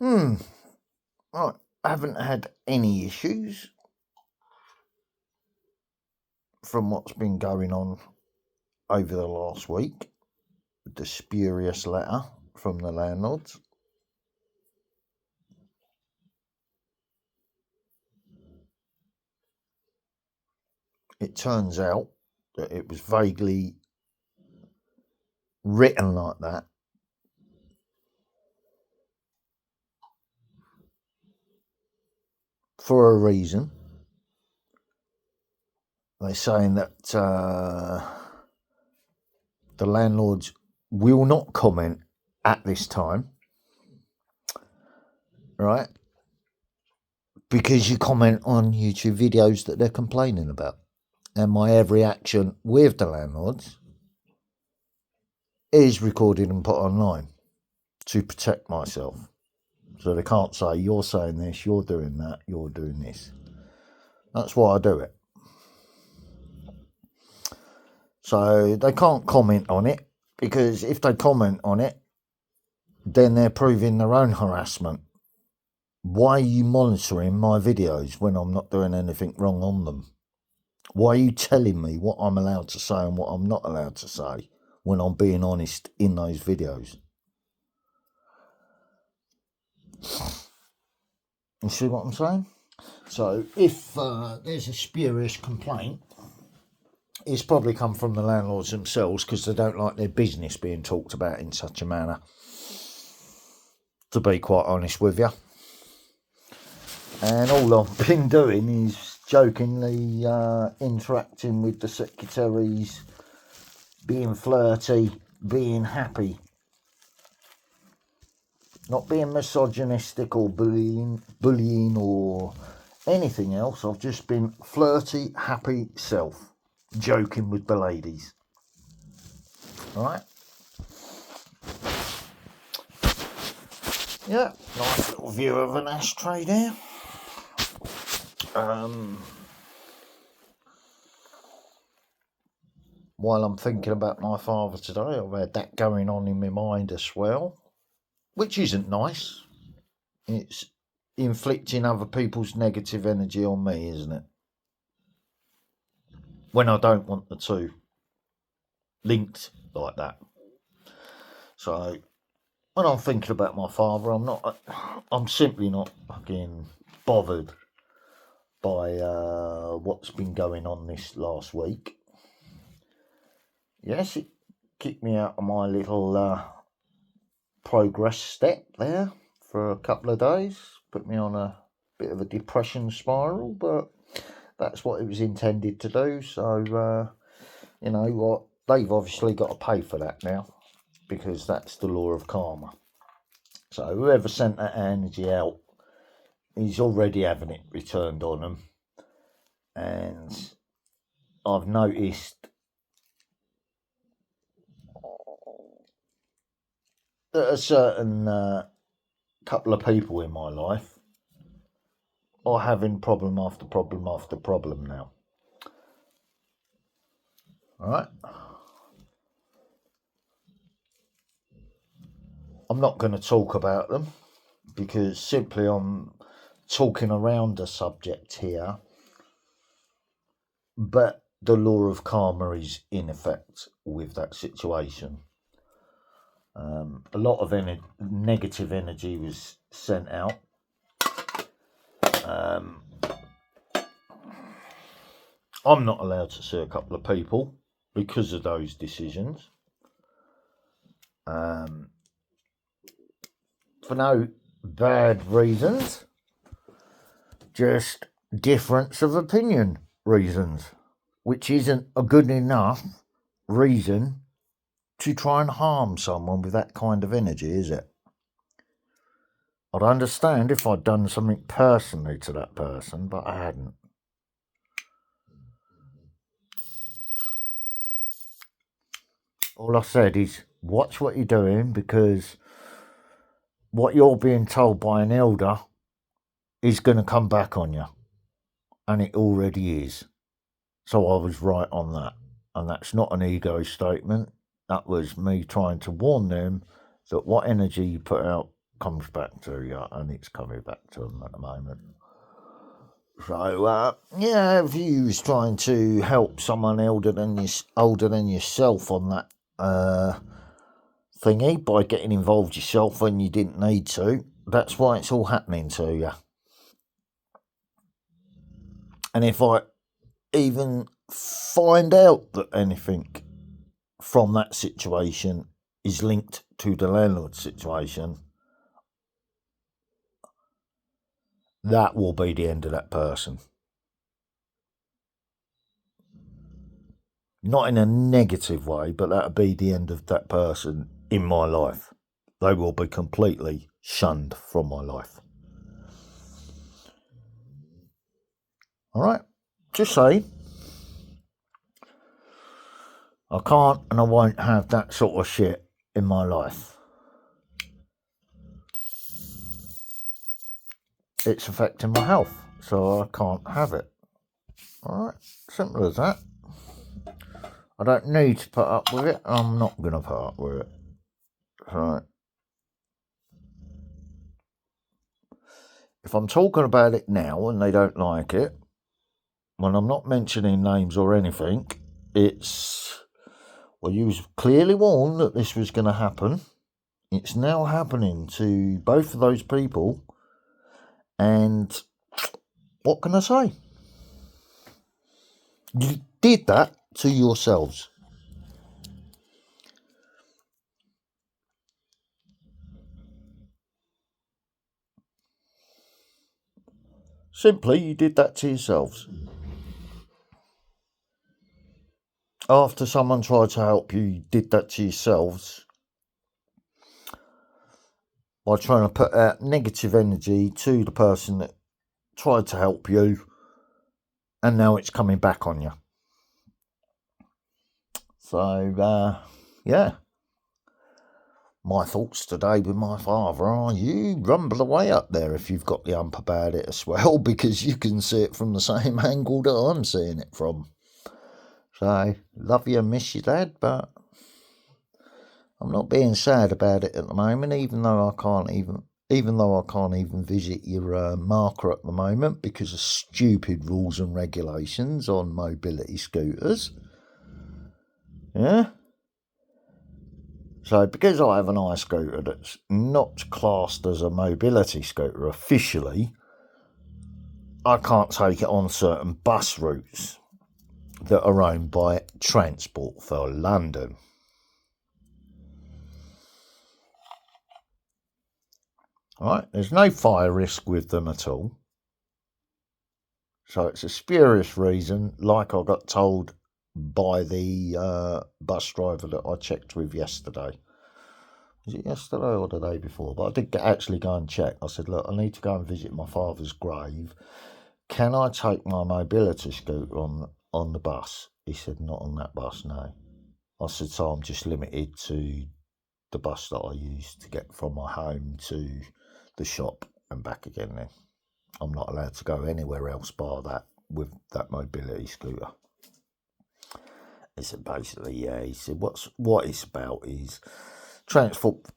Right, I haven't had any issues from what's been going on over the last week. The spurious letter from the landlords. It turns out that it was vaguely written like that for a reason. They're saying that the landlords will not comment at this time, right? Because you comment on YouTube videos that they're complaining about. And my every action with the landlords is recorded and put online to protect myself. So they can't say, you're saying this, you're doing that, you're doing this. That's why I do it. So they can't comment on it, because if they comment on it, then they're proving their own harassment. Why are you monitoring my videos when I'm not doing anything wrong on them? Why are you telling me what I'm allowed to say and what I'm not allowed to say when I'm being honest in those videos? You see what I'm saying? So if there's a spurious complaint, it's probably come from the landlords themselves because they don't like their business being talked about in such a manner, to be quite honest with you. And all I've been doing is jokingly interacting with the secretaries, being flirty, being happy. Not being misogynistic or bullying or anything else. I've just been flirty, happy self, joking with the ladies. Alright? Yeah, nice little view of an ashtray there. While I'm thinking about my father today, I've had that going on in my mind as well, which isn't nice. It's inflicting other people's negative energy on me, isn't it? When I don't want the two linked like that. So when I'm thinking about my father, I'm simply not fucking bothered by what's been going on this last week. Yes, it kicked me out of my little progress step there for a couple of days, put me on a bit of a depression spiral, but that's what it was intended to do. So, you know what, they've obviously got to pay for that now, because that's the law of karma. So whoever sent that energy out is already having it returned on them. And I've noticed that a certain couple of people in my life are having problem after problem after problem now. Alright? I'm not going to talk about them, because simply I'm talking around the subject here, but the law of karma is in effect with that situation. A lot of negative energy was sent out. I'm not allowed to see a couple of people because of those decisions. For no bad reasons, just difference of opinion reasons, which isn't a good enough reason to try and harm someone with that kind of energy, is it? I'd understand if I'd done something personally to that person, but I hadn't. All I said is, watch what you're doing, because what you're being told by an elder is going to come back on you. And it already is. So I was right on that. And that's not an ego statement. That was me trying to warn them that what energy you put out comes back to you, and it's coming back to them at the moment. So, yeah, if you was trying to help someone older than yourself on that thingy by getting involved yourself when you didn't need to, that's why it's all happening to you. And if I even find out that anything from that situation is linked to the landlord situation, that will be the end of that person. Not in a negative way, but that'll be the end of that person in my life. They will be completely shunned from my life. Alright? Just saying. I can't and I won't have that sort of shit in my life. It's affecting my health, so I can't have it. Alright? Simple as that. I don't need to put up with it. I'm not going to put up with it. So, if I'm talking about it now and they don't like it, when I'm not mentioning names or anything, it's, well, you was clearly warned that this was going to happen. It's now happening to both of those people. And what can I say? You did that to yourselves. Simply, you did that to yourselves. After someone tried to help you, you did that to yourselves by trying to put out negative energy to the person that tried to help you, and now it's coming back on you. So, yeah. My thoughts today with my father are, you rumble away up there if you've got the ump about it as well, because you can see it from the same angle that I'm seeing it from. So, love you and miss you, Dad, but I'm not being sad about it at the moment, even though I can't even visit your marker at the moment because of stupid rules and regulations on mobility scooters. Yeah? So, because I have an iScooter that's not classed as a mobility scooter officially, I can't take it on certain bus routes that are owned by Transport for London. Alright, there's no fire risk with them at all. So it's a spurious reason, like I got told by the bus driver that I checked with yesterday. Was it yesterday or the day before? But I did actually go and check. I said, look, I need to go and visit my father's grave. Can I take my mobility scooter on the bus? He said, not on that bus, no. I said, so I'm just limited to the bus that I use to get from my home to the shop and back again then. I'm not allowed to go anywhere else bar that with that mobility scooter. He said, basically, yeah. He said, what it's about is Transport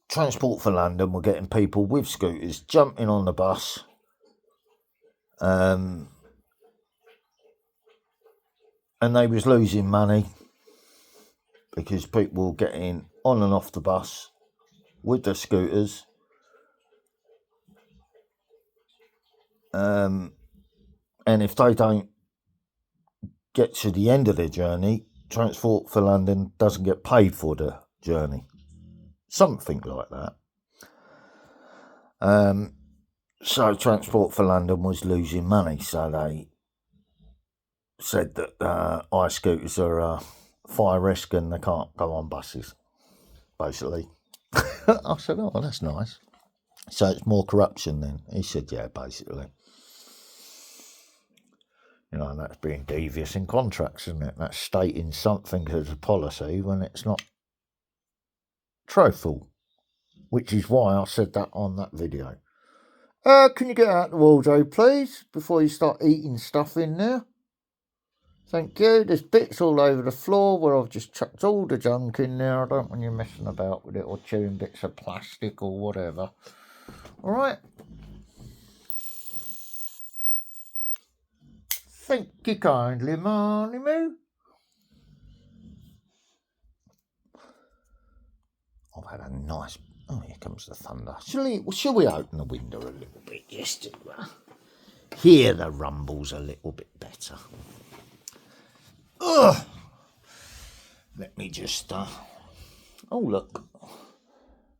for London were getting people with scooters jumping on the bus, and they was losing money because people were getting on and off the bus with their scooters, and if they don't get to the end of their journey, Transport for London doesn't get paid for the journey. Something like that. So Transport for London was losing money, so they said that iScooters are a fire risk and they can't go on buses, basically. I said, oh, that's nice. So it's more corruption then? He said, yeah, basically. You know, and that's being devious in contracts, isn't it? That's stating something as a policy when it's not truthful, which is why I said that on that video. Can you get out the wardrobe, please, before you start eating stuff in there? Thank you. There's bits all over the floor where I've just chucked all the junk in there. I don't want you messing about with it or chewing bits of plastic or whatever. Alright. Thank you kindly, Marnie Moo. I've had a nice... Oh, here comes the thunder. Shall we open the window a little bit just to hear the rumbles a little bit better? Ugh. Let me just... Oh, look.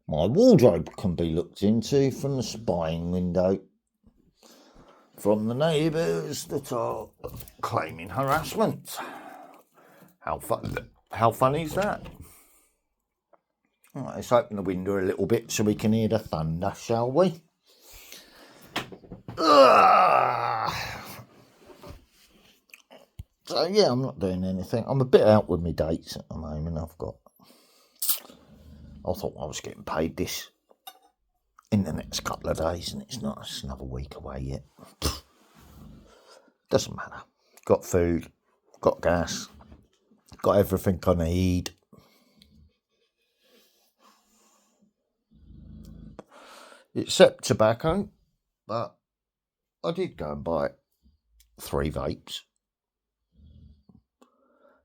My wardrobe can be looked into from the spying window. From the neighbours that are claiming harassment. How funny is that? Right, let's open the window a little bit so we can hear the thunder, shall we? So yeah, I'm not doing anything. I'm a bit out with my dates at the moment. I thought I was getting paid this in the next couple of days, and it's not. It's another week away yet. Doesn't matter. Got food, got gas, got everything I need. Except tobacco, but I did go and buy 3 vapes.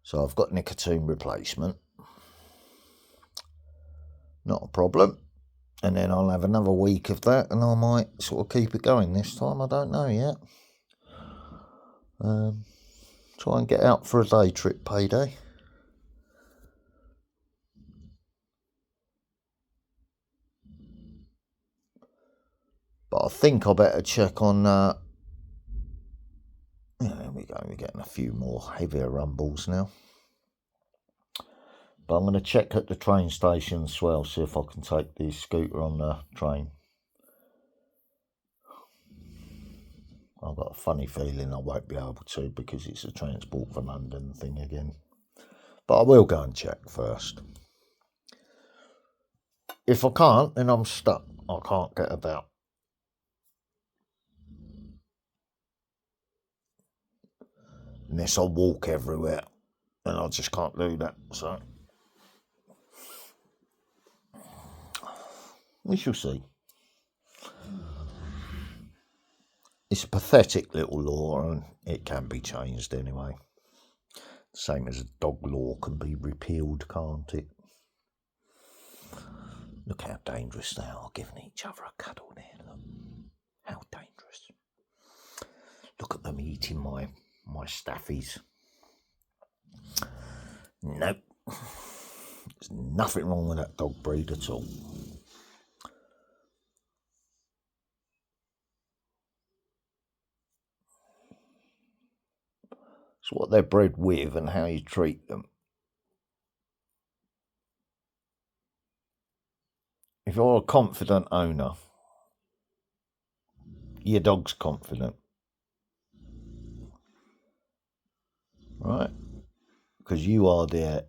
So I've got nicotine replacement. Not a problem. And then I'll have another week of that and I might sort of keep it going this time. I don't know yet. Try and get out for a day trip payday. But I think I better check on... yeah, there we go. We're getting a few more heavier rumbles now. But I'm going to check at the train station as well, see if I can take the scooter on the train. I've got a funny feeling I won't be able to because it's a Transport for London thing again. But I will go and check first. If I can't, then I'm stuck. I can't get about. Unless I walk everywhere. And I just can't do that, so... We shall see. It's a pathetic little law and it can be changed anyway. Same as a dog law can be repealed, can't it? Look how dangerous they are, giving each other a cuddle there. Look. How dangerous. Look at them eating my staffies. Nope. There's nothing wrong with that dog breed at all. It's what they're bred with and how you treat them. If you're a confident owner, your dog's confident. Right? Because you are their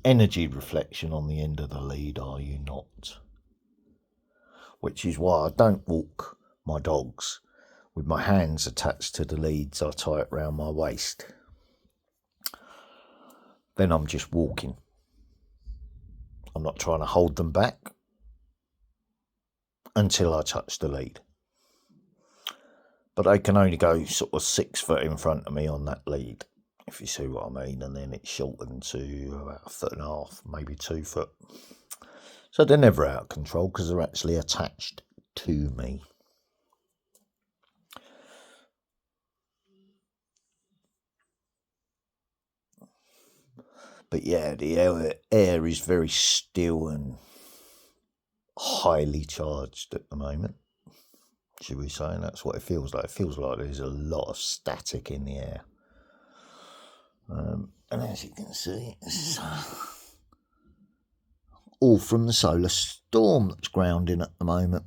energy reflection on the end of the lead, are you not? Which is why I don't walk my dogs with my hands attached to the leads. I tie it round my waist. Then I'm just walking. I'm not trying to hold them back until I touch the lead. But they can only go sort of 6 foot in front of me on that lead, if you see what I mean, and then it's shortened to about 1.5 foot, maybe 2 foot. So they're never out of control because they're actually attached to me. But yeah, the air is very still and highly charged at the moment, should we say, and that's what it feels like. It feels like there's a lot of static in the air. And as you can see, this is all from the solar storm that's grounding at the moment.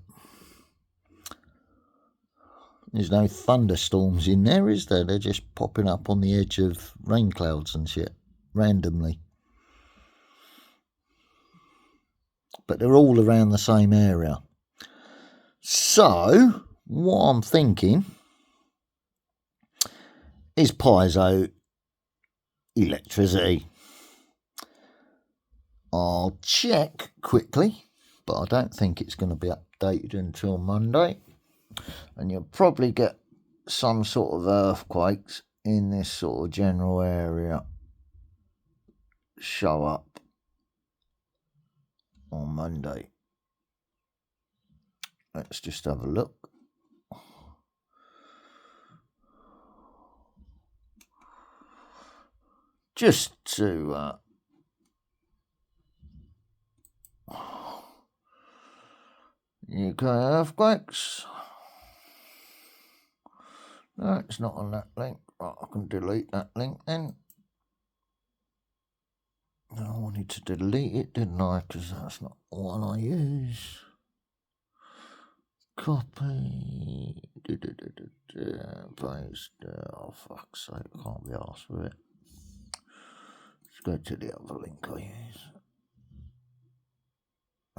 There's no thunderstorms in there, is there? They're just popping up on the edge of rain clouds and shit, randomly. But they're all around the same area. So, what I'm thinking is Paizo electricity. I'll check quickly, but I don't think it's going to be updated until Monday. And you'll probably get some sort of earthquakes in this sort of general area show up on Monday. Let's just have a look. Just to UK earthquakes. No, it's not on that link. Right, I can delete that link then. I wanted to delete it, didn't I? Because that's not the one I use. Copy. Paste. Oh, fuck's sake. I can't be arsed with it. Let's go to the other link I use.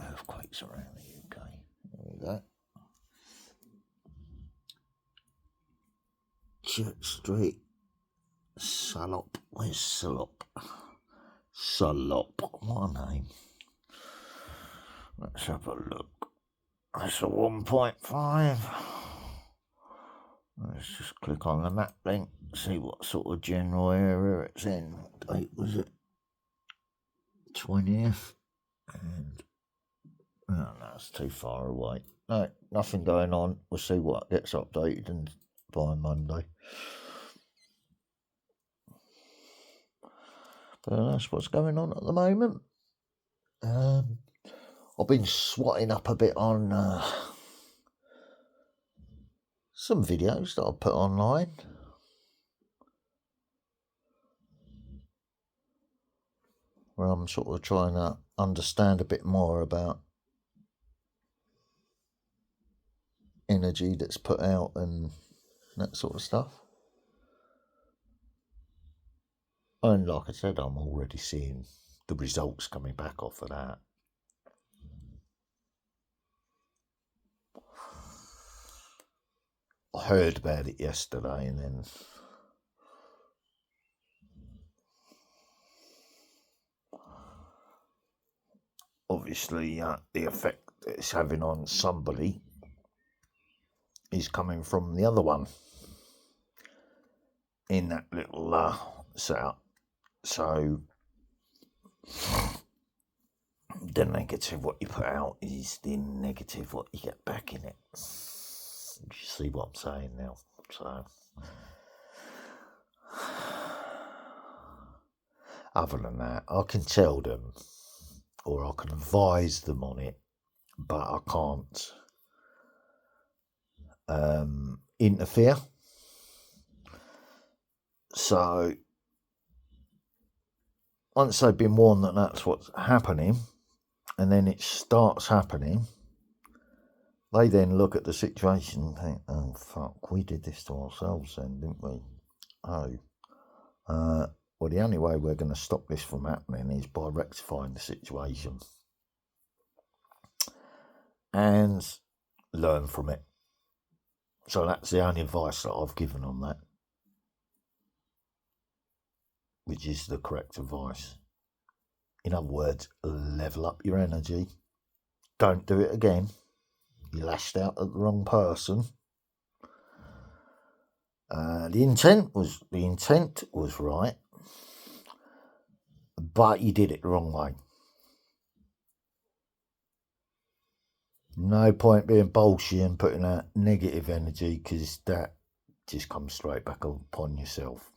Earthquakes around the UK. There we go. Church Street. Salop. Where's Salop? Salop. What a name. Let's have a look. That's a 1.5. Let's just click on the map link, see what sort of general area it's in. What date was it? 20th. And no, that's too far away. No, nothing going on. We'll see what gets updated and by Monday. But that's what's going on at the moment. I've been swatting up a bit on some videos that I put online. Where I'm sort of trying to understand a bit more about energy that's put out and that sort of stuff. And like I said, I'm already seeing the results coming back off of that. I heard about it yesterday and then obviously the effect that it's having on somebody is coming from the other one in that little setup. So the negative what you put out is the negative what you get back in it. You see what I'm saying now? So other than that, I can tell them or I can advise them on it, but I can't interfere. So once they've been warned that that's what's happening, and then it starts happening, they then look at the situation and think, oh fuck, we did this to ourselves then, didn't we? Well, the only way we're going to stop this from happening is by rectifying the situation and learn from it. So that's the only advice that I've given on that, which is the correct advice. In other words, level up your energy. Don't do it again. You lashed out at the wrong person. The intent was right, but you did it the wrong way. No point being bullshit and putting out negative energy, because that just comes straight back upon yourself.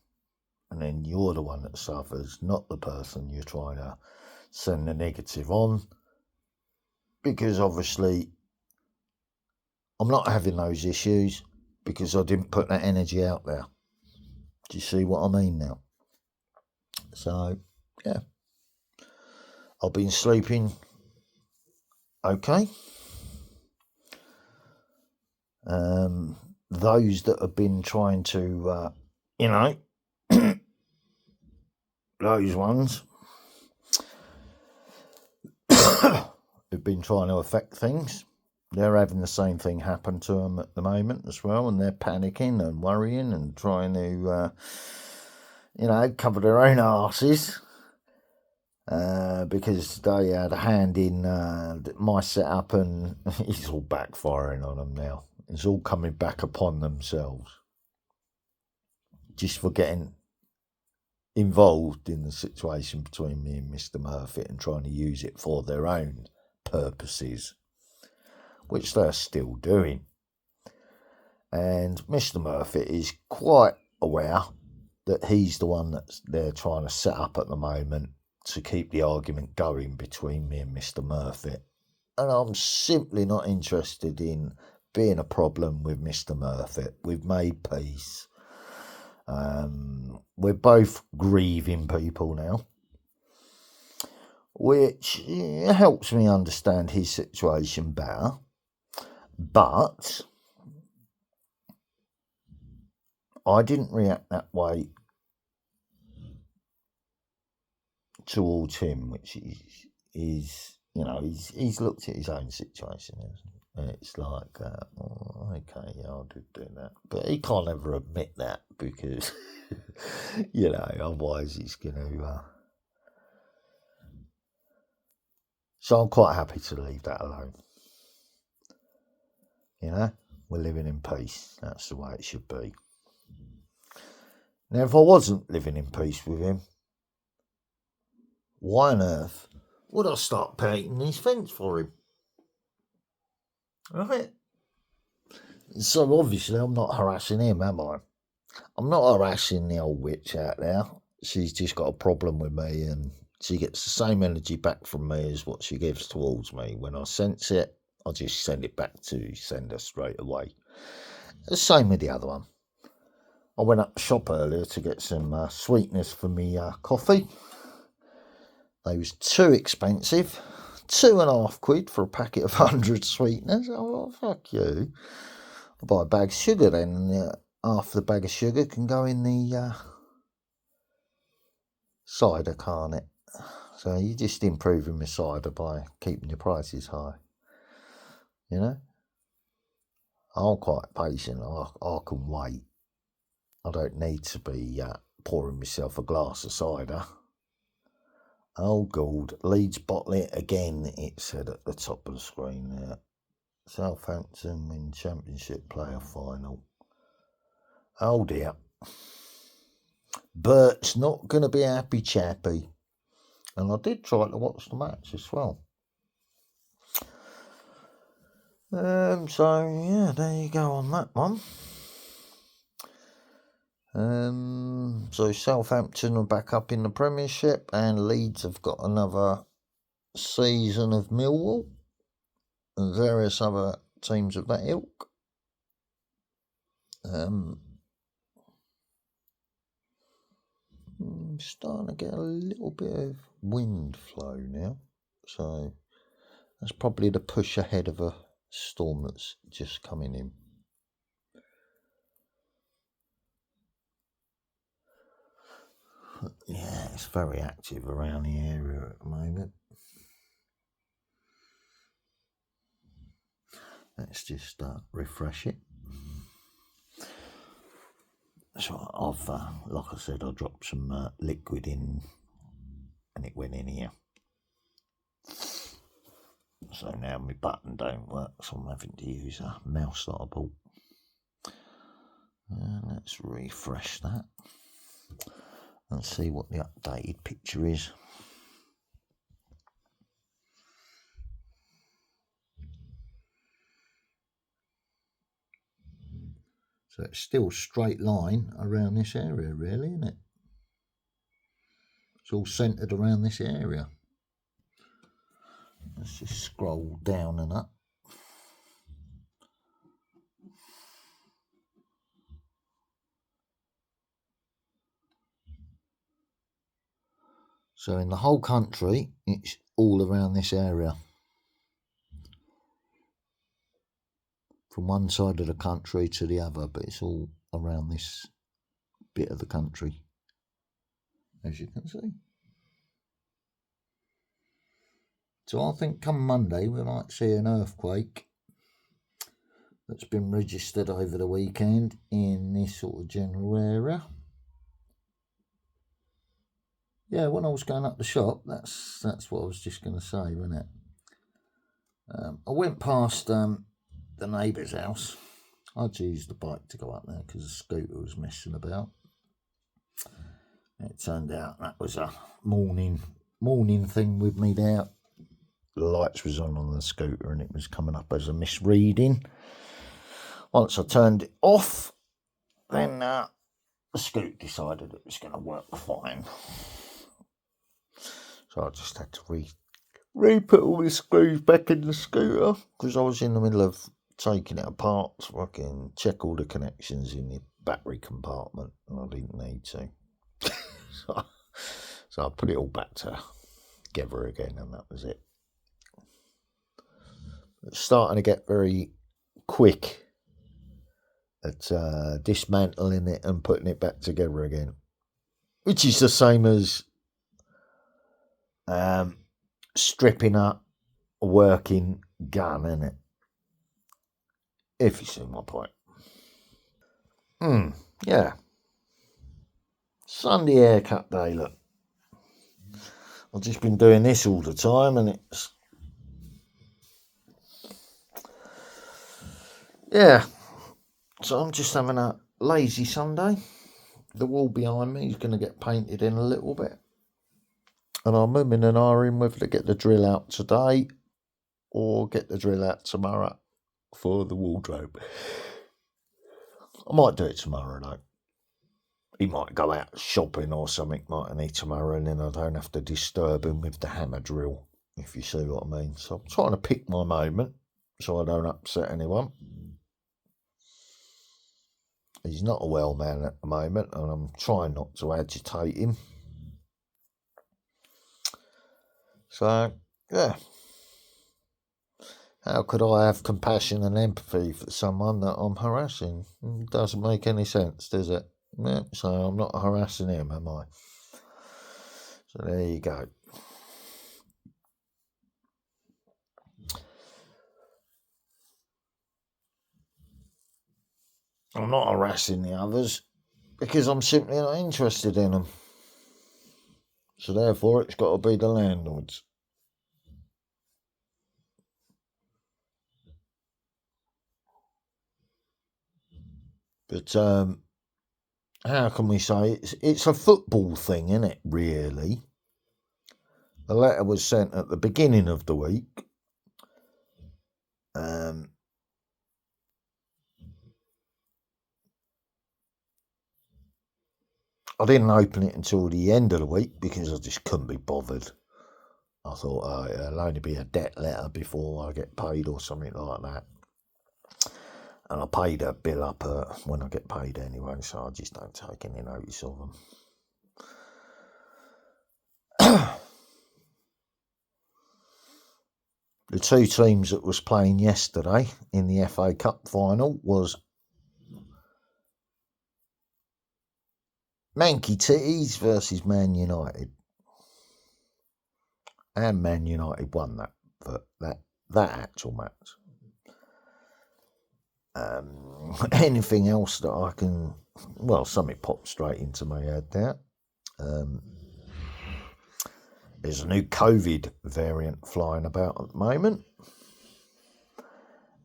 And then you're the one that suffers, not the person you're trying to send the negative on. Because obviously, I'm not having those issues because I didn't put that energy out there. Do you see what I mean now? So, yeah. I've been sleeping okay. Those that have been trying to, those ones who've been trying to affect things, they're having the same thing happen to them at the moment as well, and they're panicking and worrying and trying to, cover their own arses because they had a hand in my setup, and it's all backfiring on them now. It's all coming back upon themselves just for getting involved in the situation between me and Mr. Murphy and trying to use it for their own purposes, which they're still doing. And Mr. Murphy is quite aware that he's the one that they're trying to set up at the moment to keep the argument going between me and Mr. Murphy. And I'm simply not interested in being a problem with Mr. Murphy. We've made peace. We're both grieving people now, which helps me understand his situation better. But I didn't react that way towards him, which is he's looked at his own situation, and it's like, okay, yeah, I did do that. But he can't ever admit that because, otherwise he's going to... So I'm quite happy to leave that alone. We're living in peace. That's the way it should be. Now, if I wasn't living in peace with him, why on earth would I start painting his fence for him? Right? So obviously I'm not harassing him, am I? I'm not harassing the old witch out there. She's just got a problem with me, and she gets the same energy back from me as what she gives towards me. When I sense it, I just send it back to sender straight away. The same with the other one. I went up the shop earlier to get some sweeteners for me coffee. They was too expensive. £2.50 for a packet of 100 sweeteners. Oh, fuck you. I'll buy a bag of sugar then, and half the bag of sugar can go in the cider, can't it? So you're just improving my cider by keeping your prices high. I'm quite patient. I can wait. I don't need to be pouring myself a glass of cider. Oh, God. Leeds bottle it again, it said at the top of the screen there. Southampton win Championship player final. Oh, dear. Bert's not going to be a happy chappy. And I did try to watch the match as well. So, yeah, there you go on that one. So Southampton are back up in the Premiership, and Leeds have got another season of Millwall and various other teams of that ilk. I'm starting to get a little bit of wind flow now, so that's probably the push ahead of a storm that's just coming in. Yeah, it's very active around the area at the moment. Let's just refresh it. So I've, like I said, I dropped some liquid in, and it went in here. So now my button don't work, so I'm having to use a mouse that I bought. Let's refresh that and see what the updated picture is. So it's still straight line around this area, really, isn't it? It's all centred around this area. Let's just scroll down and up. So in the whole country, it's all around this area. From one side of the country to the other, but it's all around this bit of the country, as you can see. So I think come Monday we might see an earthquake that's been registered over the weekend in this sort of general area. yeah, when I was going up the shop, that's what I was just going to say, wasn't it? I went past the neighbour's house. I'd used the bike to go up there because the scooter was messing about. It turned out that was a morning thing with me there. The lights was on the scooter and it was coming up as a misreading. Once I turned it off, then the scooter decided it was going to work fine. So I just had to re-put all the screws back in the scooter because I was in the middle of taking it apart so I can check all the connections in the battery compartment, and I didn't need to. So I put it all back together again, and that was it. It's starting to get very quick at dismantling it and putting it back together again, which is the same as stripping up a working gun, isn't it? If you see my point. Yeah. Sunday haircut day, look. I've just been doing this all the time and it's... Yeah. So I'm just having a lazy Sunday. The wall behind me is going to get painted in a little bit. And I'm moving and ahhing whether to get the drill out today or get the drill out tomorrow for the wardrobe. I might do it tomorrow though. He might go out shopping or something, mightn't he, tomorrow, and then I don't have to disturb him with the hammer drill, if you see what I mean. So I'm trying to pick my moment so I don't upset anyone. He's not a well man at the moment, and I'm trying not to agitate him. So, yeah. How could I have compassion and empathy for someone that I'm harassing? It doesn't make any sense, does it? Yeah, so I'm not harassing him, am I? So there you go. I'm not harassing the others because I'm simply not interested in them. So therefore it's got to be the landlords. But how can we say it's a football thing, isn't it, really? The letter was sent at the beginning of the week. I didn't open it until the end of the week because I just couldn't be bothered. I thought it'll only be a debt letter before I get paid or something like that. And I paid a bill up when I get paid anyway, so I just don't take any notice of them. The two teams that was playing yesterday in the FA Cup final was Manky Titties versus Man United. And Man United won that actual match. Anything else that I can... Well, something popped straight into my head there. There's a new COVID variant flying about at the moment.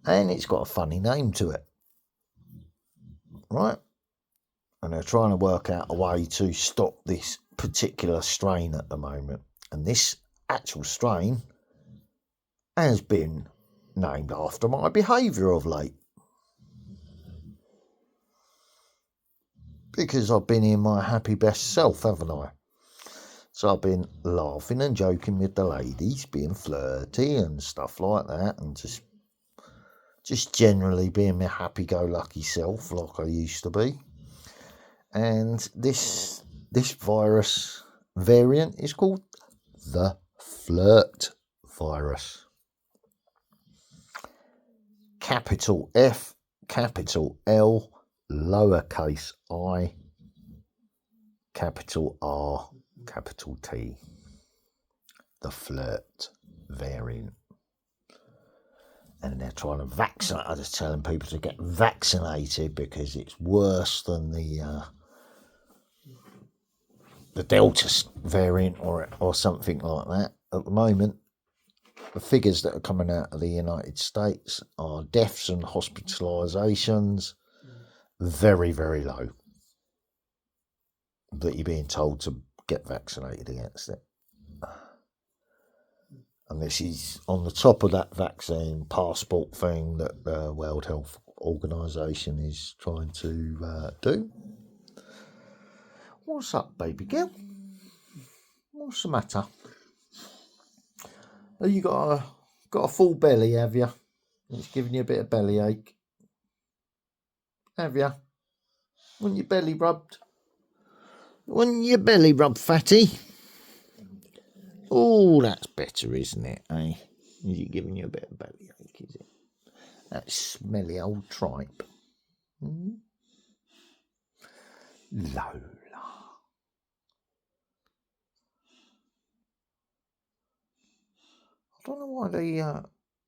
And it's got a funny name to it. Right? And they're trying to work out a way to stop this particular strain at the moment. And this actual strain has been named after my behaviour of late. Because I've been in my happy best self, haven't I? So I've been laughing and joking with the ladies, being flirty and stuff like that, and just generally being my happy-go-lucky self like I used to be. And this virus variant is called the flirt virus. Capital F, capital L, lowercase I, capital R, capital T. The flirt variant. And they're trying to vaccinate. I was telling people to get vaccinated because it's worse than the the Delta variant or something like that. At the moment, the figures that are coming out of the United States are deaths and hospitalisations very, very low. That you're being told to get vaccinated against it. And this is on the top of that vaccine passport thing that the World Health Organisation is trying to do. What's up, baby girl? What's the matter? Oh, you got a full belly, have you? It's giving you a bit of bellyache. Have you? Want your belly rubbed? Want your belly rubbed, fatty? Oh, that's better, isn't it, eh? Is it giving you a bit of bellyache, is it? That smelly old tripe. Lola. I don't know why the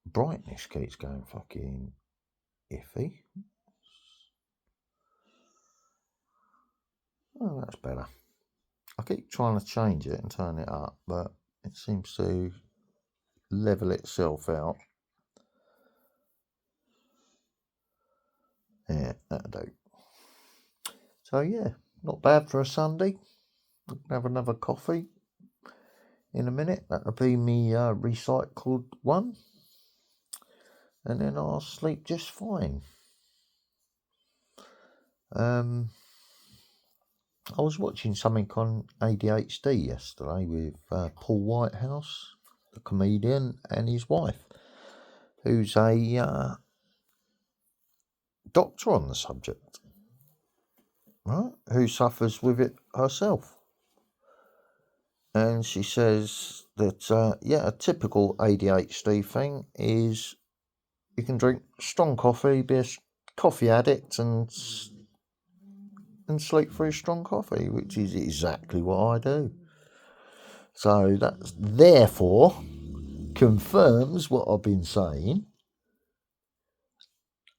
brightness keeps going fucking iffy. Oh, that's better. I keep trying to change it and turn it up, but it seems to level itself out. Yeah, that'll do. So yeah, not bad for a Sunday. We can have another coffee in a minute. That'll be me recycled one. And then I'll sleep just fine. I was watching something on ADHD yesterday with Paul Whitehouse, the comedian, and his wife, who's a doctor on the subject, right? Who suffers with it herself. And she says that, a typical ADHD thing is you can drink strong coffee, be a coffee addict, and sleep through strong coffee, which is exactly what I do. So that therefore confirms what I've been saying.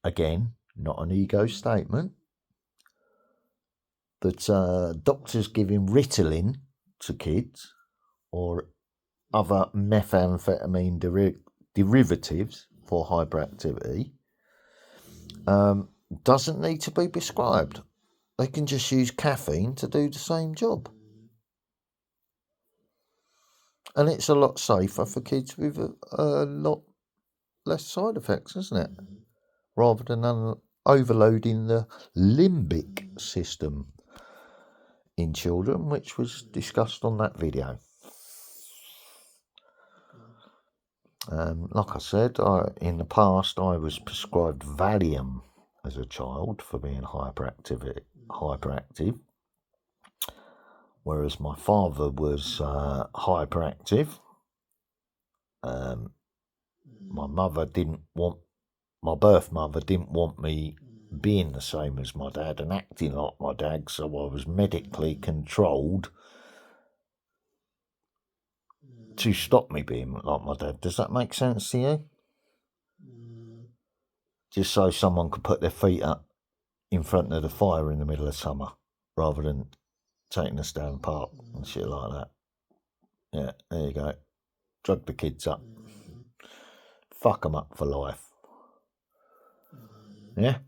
Again, not an ego statement, that doctors giving Ritalin to kids or other methamphetamine derivatives for hyperactivity doesn't need to be prescribed. They can just use caffeine to do the same job. And it's a lot safer for kids with a lot less side effects, isn't it? Rather than overloading the limbic system in children, which was discussed on that video. Like I said, in the past I was prescribed Valium as a child for being hyperactive, whereas my father was hyperactive. My birth mother didn't want me being the same as my dad and acting like my dad, so I was medically controlled to stop me being like my dad. Does that make sense to you? Just so someone could put their feet up in front of the fire in the middle of summer, rather than taking us down the park and shit like that. Yeah, there you go. Drug the kids up. Fuck them up for life. Yeah?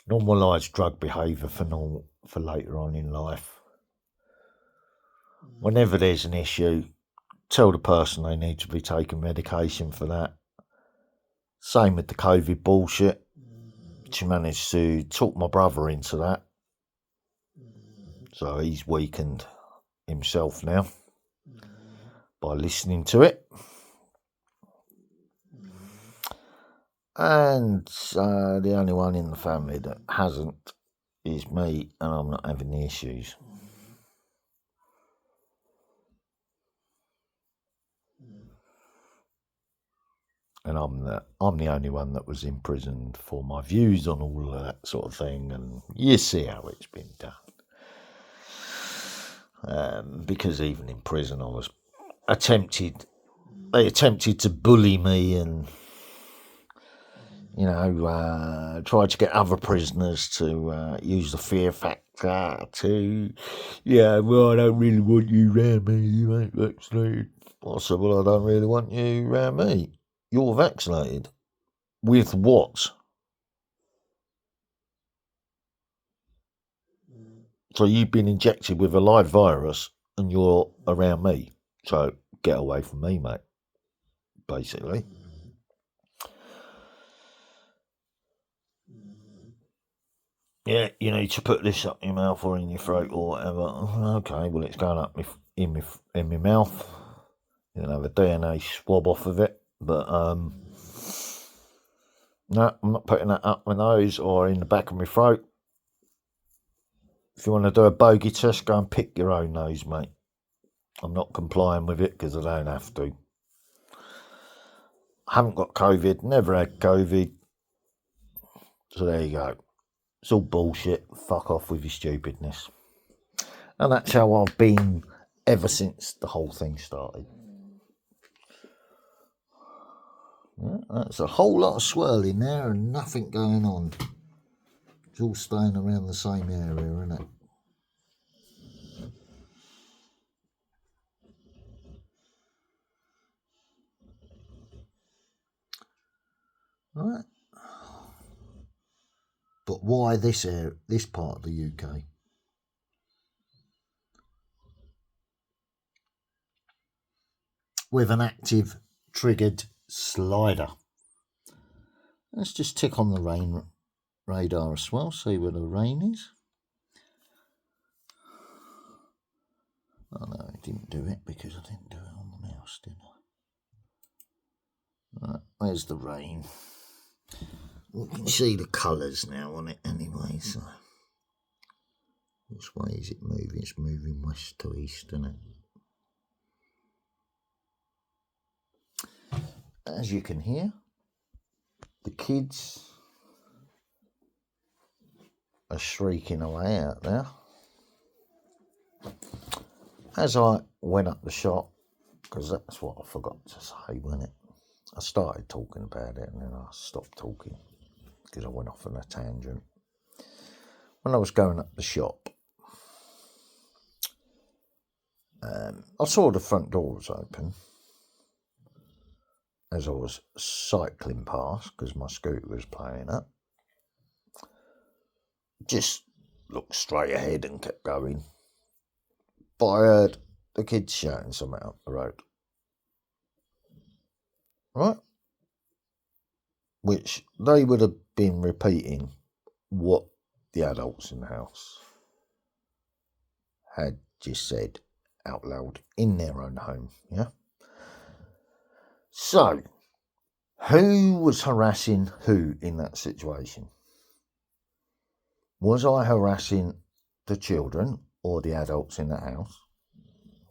Normalise drug behaviour for later on in life. Whenever there's an issue, tell the person they need to be taking medication for that. Same with the COVID bullshit. She managed to talk my brother into that. So he's weakened himself now by listening to it. And the only one in the family that hasn't is me, and I'm not having the issues. And I'm the only one that was imprisoned for my views on all of that sort of thing, and you see how it's been done. Because even in prison, I was they attempted to bully me and, tried to get other prisoners to use the fear Yeah, well, I don't really want you round me. You ain't vaccinated. I said, well, I don't really want you round me. You're vaccinated. With what? So you've been injected with a live virus and you're around me. So get away from me, mate. Basically. Yeah, you need to put this up your mouth or in your throat or whatever. Okay, well, it's going up in my mouth. You'll have a DNA swab off of it. But, no, I'm not putting that up my nose or in the back of my throat. If you want to do a bogey test, go and pick your own nose, mate. I'm not complying with it because I don't have to. I haven't got COVID, never had COVID. So there you go. It's all bullshit. Fuck off with your stupidness. And that's how I've been ever since the whole thing started. Yeah, that's a whole lot of swirling there and nothing going on. It's all staying around the same area, isn't it? Right. But why this part of the UK? With an active triggered slider. Let's just tick on the rain radar as well, see where the rain is. Oh no, I didn't do it because I didn't do it on the mouse, did I? Right, where's the rain? You can see the colours now on it anyway, so which way is it moving? It's moving west to east, isn't it? As you can hear, the kids are shrieking away out there. As I went up the shop, because that's what I forgot to say, wasn't it? I started talking about it and then I stopped talking because I went off on a tangent. When I was going up the shop, I saw the front door was open as I was cycling past because my scooter was playing up. Just looked straight ahead and kept going. But I heard the kids shouting something up the road. Right? Which they would have been repeating what the adults in the house had just said out loud in their own home, yeah? So, who was harassing who in that situation? Was I harassing the children or the adults in the house?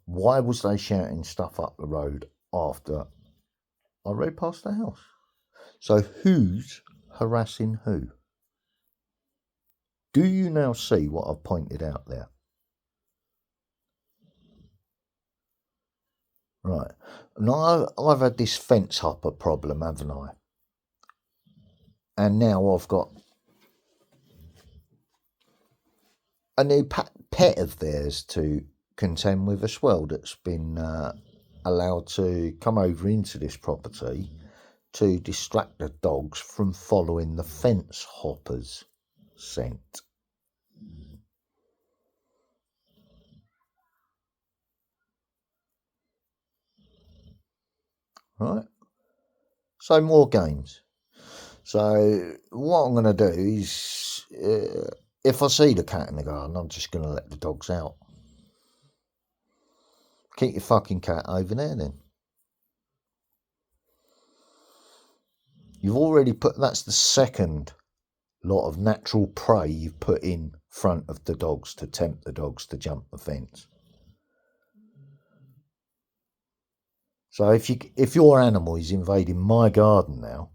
Why was they shouting stuff up the road after I rode past the house? So who's harassing who? Do you now see what I've pointed out there? Right. Now I've had this fence hopper problem, haven't I? And now I've got a new pet of theirs to contend with as well that's been allowed to come over into this property to distract the dogs from following the fence hopper's scent. Right? So more games. So what I'm going to do is, if I see the cat in the garden, I'm just going to let the dogs out. Keep your fucking cat over there then. You've already put, that's the second lot of natural prey you've put in front of the dogs to tempt the dogs to jump the fence. So if your animal is invading my garden now,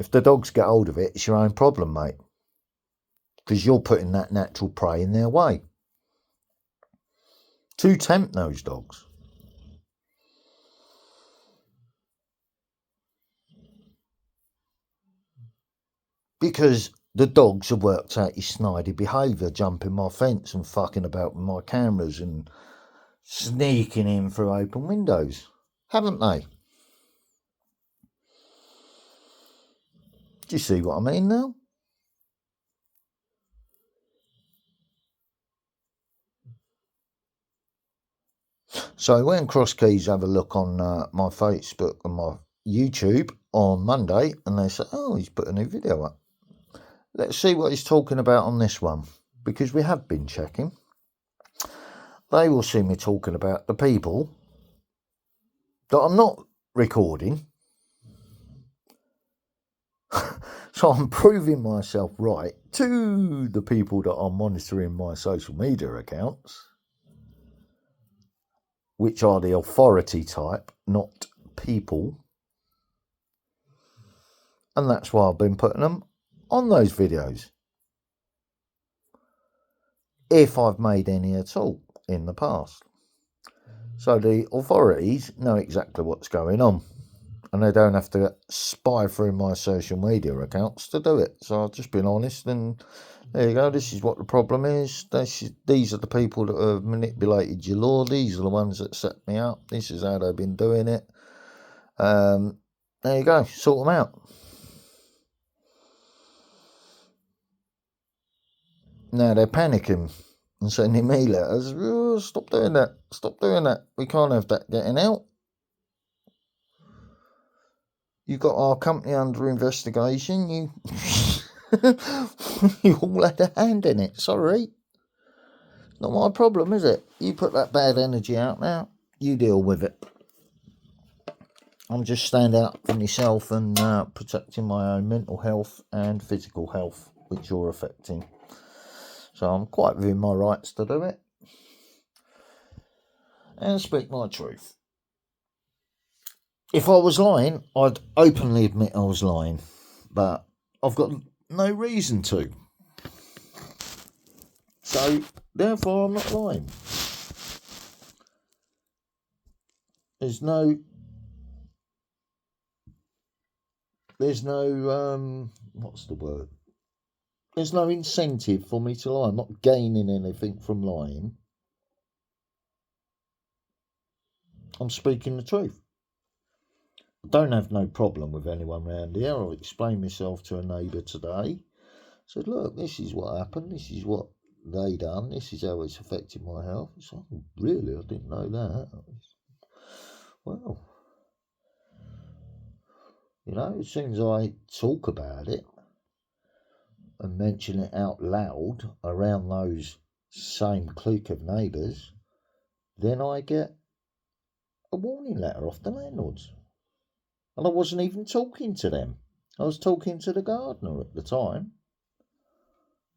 if the dogs get hold of it, it's your own problem, mate. Because you're putting that natural prey in their way to tempt those dogs. Because The dogs have worked out his snidey behaviour, jumping my fence and fucking about with my cameras and sneaking in through open windows, haven't they? Do you see what I mean now? So when Cross Keys have a look on my Facebook and my YouTube on Monday, and they say, oh, he's put a new video up. Let's see what he's talking about on this one, because we have been checking. They will see me talking about the people that I'm not recording. So I'm proving myself right to the people that are monitoring my social media accounts, which are the authority type, not people. And that's why I've been putting them on those videos, if I've made any at all in the past. So the authorities know exactly what's going on, and they don't have to spy through my social media accounts to do it. So I've just been honest, and there you go. This is what the problem is. These are the people that have manipulated your law. These are the ones that set me up. This is how they've been doing it. There you go. Sort them out. Now they're panicking and sending me letters. Oh, stop doing that. Stop doing that. We can't have that getting out. You got our company under investigation. You you all had a hand in it. Sorry. Not my problem, is it? You put that bad energy out now. You deal with it. I'm just standing up for myself and protecting my own mental health and physical health, which you're affecting. So I'm quite within my rights to do it and speak my truth. If I was lying, I'd openly admit I was lying, but I've got no reason to. So therefore I'm not lying. There's no what's the word? There's no incentive for me to lie. I'm not gaining anything from lying. I'm speaking the truth. I don't have no problem with anyone round here. I'll explain myself to a neighbour today. I said, look, this is what happened. This is what they done. This is how it's affected my health. It's like, oh, really? I didn't know that. Well, you know, as soon as I talk about it and mention it out loud around those same clique of neighbours, then I get a warning letter off the landlords. And I wasn't even talking to them. I was talking to the gardener at the time.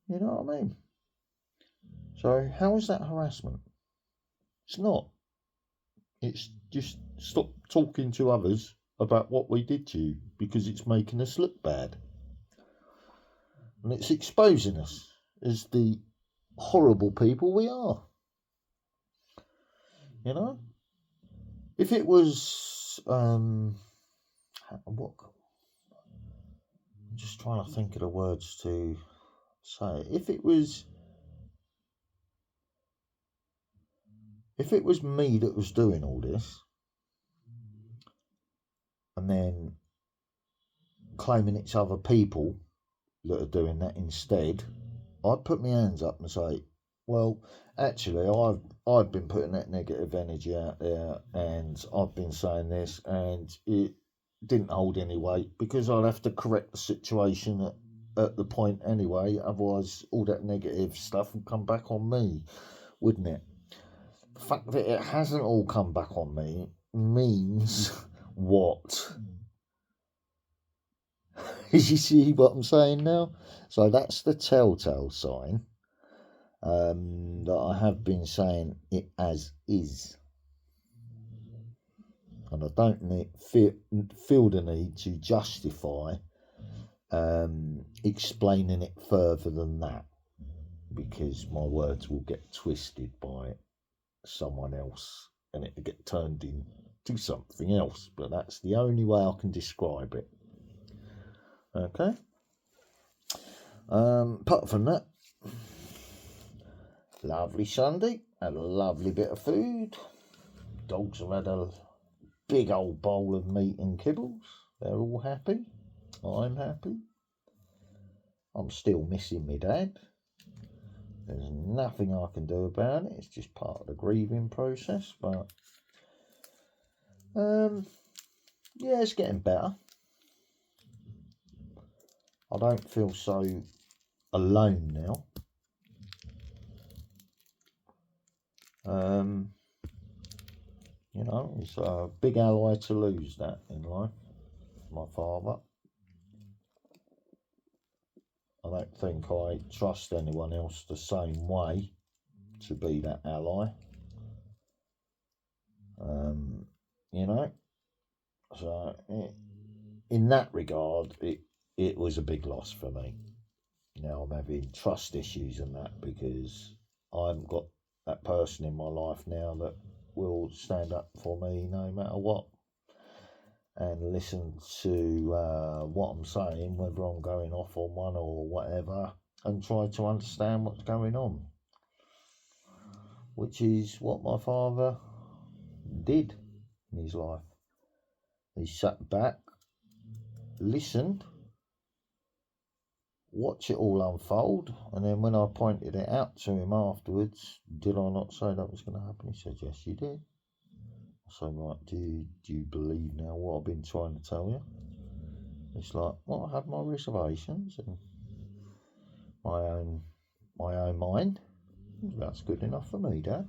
You know what I mean? So how is that harassment? It's not. It's just stop talking to others about what we did to you, because it's making us look bad. And it's exposing us as the horrible people we are. You know? If it was I'm just trying to think of the words to say. If it was me that was doing all this, and then claiming it's other people that are doing that instead, I'd put my hands up and say, well, actually, I've been putting that negative energy out there, and I've been saying this, and it didn't hold any weight, because I'd have to correct the situation at the point anyway. Otherwise, all that negative stuff would come back on me, wouldn't it? The fact that it hasn't all come back on me means what? You see what I'm saying now? So that's the telltale sign that I have been saying it as is. And I don't feel the need to justify explaining it further than that, because my words will get twisted by someone else and it will get turned into something else. But that's the only way I can describe it. Okay? Apart from that, lovely Sunday, had a lovely bit of food. Dogs have had a big old bowl of meat and kibbles. They're all happy. I'm happy. I'm still missing my dad. There's nothing I can do about it. It's just part of the grieving process. But yeah, it's getting better. I don't feel so alone now. You know, it's a big ally to lose that in life. My father. I don't think I trust anyone else the same way to be that ally. You know, so in that regard, it was a big loss for me. Now I'm having trust issues and that because I haven't got that person in my life now that will stand up for me no matter what and listen to what I'm saying, whether I'm going off on one or whatever, and try to understand what's going on, which is what my father did in his life. He sat back, listened, watched it all unfold, and then when I pointed it out to him afterwards, did I not say that was going to happen? He said, yes, you did. So I'm like, do you believe now what I've been trying to tell you? It's like, well, I have my reservations and my own mind. That's good enough for me, Dad.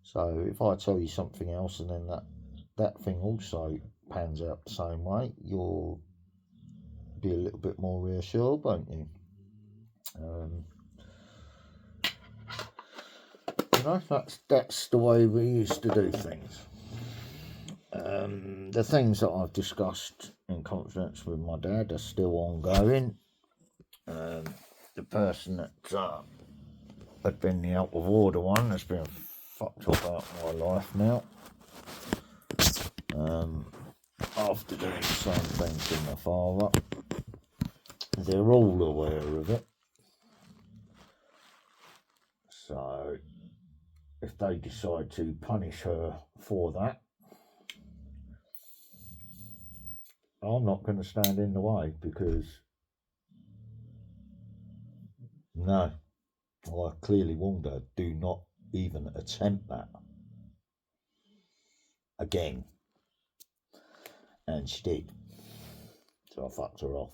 So if I tell you something else and then that thing also pans out the same way, you'll be a little bit more reassured, won't you? You know, that's the way we used to do things. The things that I've discussed in confidence with my dad are still ongoing. The person that had been the out of order one has been fucked up out of my life now. After doing the same thing to my father, they're all aware of it. So if they decide to punish her for that, I'm not going to stand in the way because no, I clearly warned her, do not even attempt that again. And she did. So I fucked her off.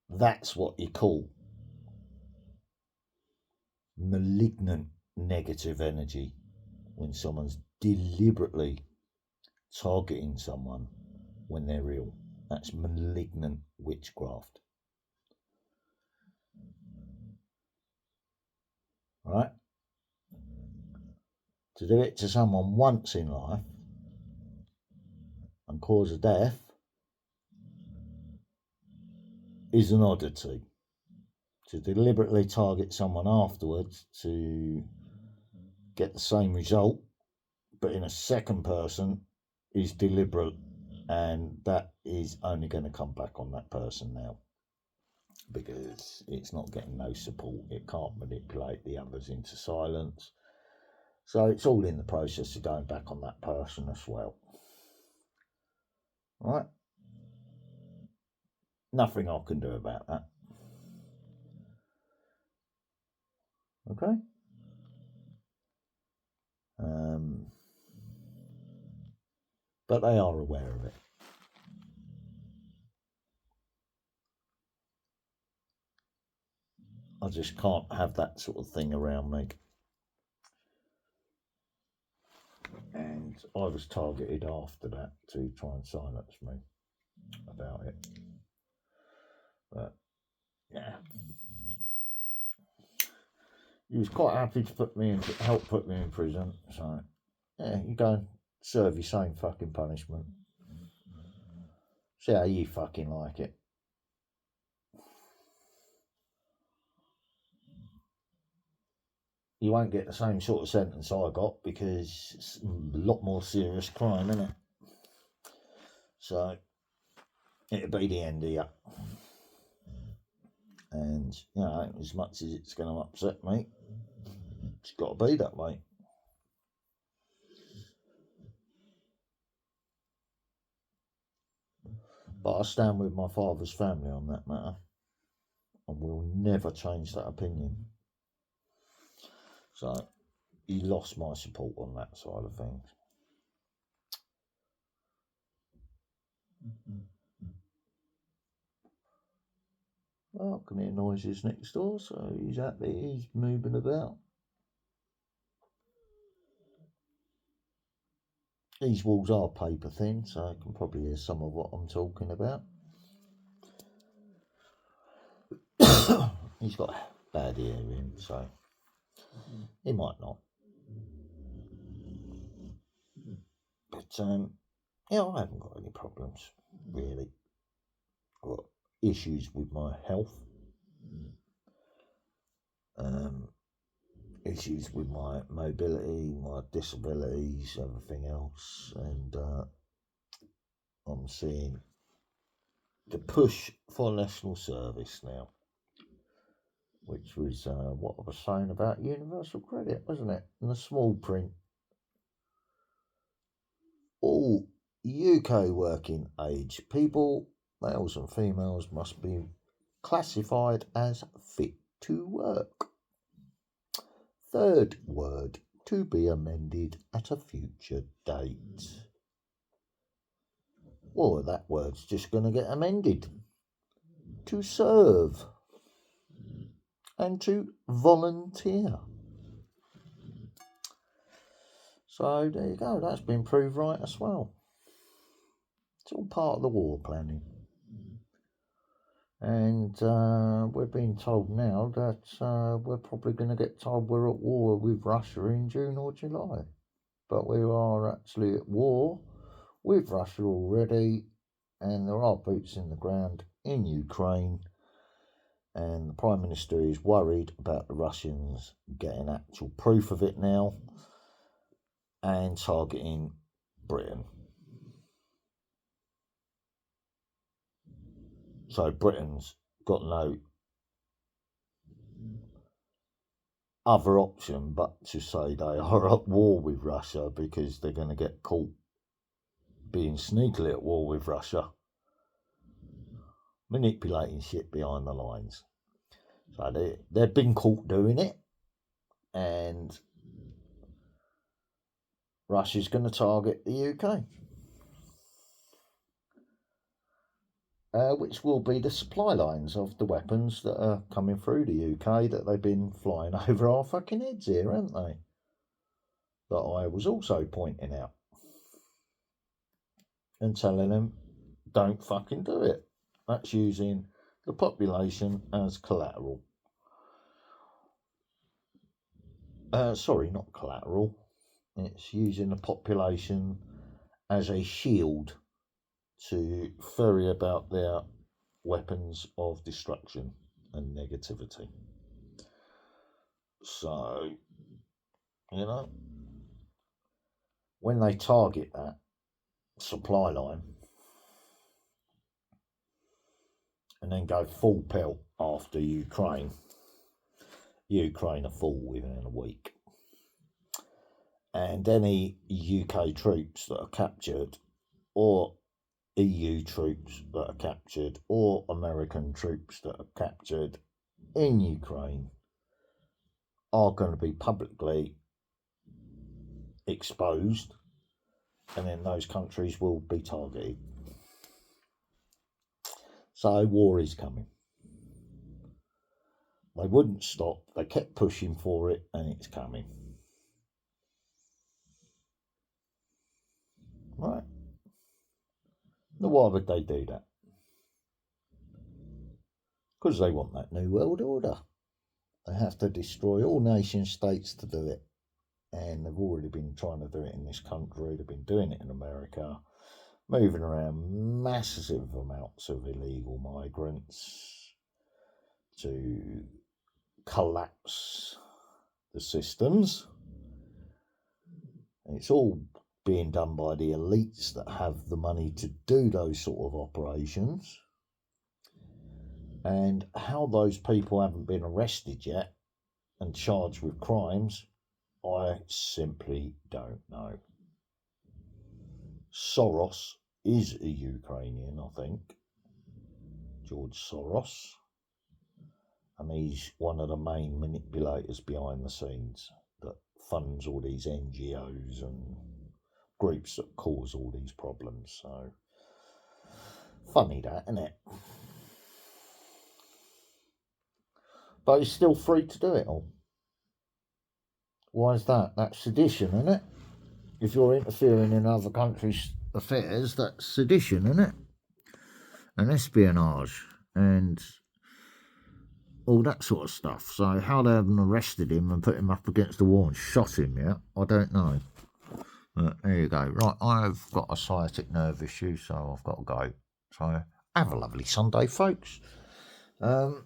That's what you call malignant negative energy, when someone's deliberately targeting someone when they're ill. That's malignant witchcraft. Right? To do it to someone once in life and cause a death is an oddity. To deliberately target someone afterwards to get the same result, but in a second person, is deliberate, and that is only going to come back on that person now because it's not getting no support. It can't manipulate the others into silence. So it's all in the process of going back on that person as well. Right? Nothing I can do about that. Okay? But they are aware of it. I just can't have that sort of thing around me. And I was targeted after that to try and silence me about it. But, yeah. He was quite happy to help put me in prison. So, yeah, you go and serve your same fucking punishment. See how you fucking like it. You won't get the same sort of sentence I got because it's a lot more serious crime, isn't it? So it'll be the end of you. And, you know, as much as it's going to upset me, it's got to be that way. But I stand with my father's family on that matter, and will never change that opinion. So he lost my support on that side of things. Well, I can hear noises next door, so he's happy, he's moving about. These walls are paper thin, so I can probably hear some of what I'm talking about. He's got bad hearing, so he might not. But, yeah, I haven't got any problems, really. I've got issues with my health. Issues with my mobility, my disabilities, everything else, and I'm seeing the push for national service now, which was what I was saying about universal credit, wasn't it? In the small print, all UK working age people, males and females, must be classified as fit to work. Third word to be amended at a future date. Well, that word's just going to get amended to serve and to volunteer. So there you go, that's been proved right as well. It's all part of the war planning. And we're being told now that we're probably going to get told we're at war with Russia in June or July. But we are actually at war with Russia already, and there are boots in the ground in Ukraine, and the Prime Minister is worried about the Russians getting actual proof of it now and targeting Britain. So Britain's got no other option but to say they are at war with Russia, because they're going to get caught being sneakily at war with Russia, manipulating shit behind the lines. So they've been caught doing it, and Russia's going to target the UK, which will be the supply lines of the weapons that are coming through the UK that they've been flying over our fucking heads here, haven't they? That I was also pointing out and telling them, don't fucking do it. That's using the population as collateral. Sorry, not collateral. It's using the population as a shield to ferry about their weapons of destruction and negativity. So, you know, when they target that supply line and then go full pelt after Ukraine are full within a week. And any UK troops that are captured, or EU troops that are captured, or American troops that are captured in Ukraine, are going to be publicly exposed, and then those countries will be targeted. So war is coming. They wouldn't stop, they kept pushing for it, and it's coming. Right. Now why would they do that? Because they want that new world order. They have to destroy all nation states to do it. And they've already been trying to do it in this country. They've been doing it in America, moving around massive amounts of illegal migrants to collapse the systems. And it's all being done by the elites that have the money to do those sort of operations. And how those people haven't been arrested yet and charged with crimes, I simply don't know. Soros is a Ukrainian, I think. George Soros. And he's one of the main manipulators behind the scenes that funds all these NGOs and groups that cause all these problems. So, funny that, isn't it? But he's still free to do it all. Why is that? That's sedition, isn't it? If you're interfering in other countries' affairs, that's sedition, isn't it? And espionage and all that sort of stuff. So how they haven't arrested him and put him up against the wall and shot him yet, I don't know. But there you go. Right, I've got a sciatic nerve issue, so I've got to go. So have a lovely Sunday, folks. I've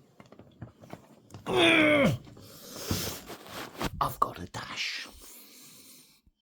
got a dash.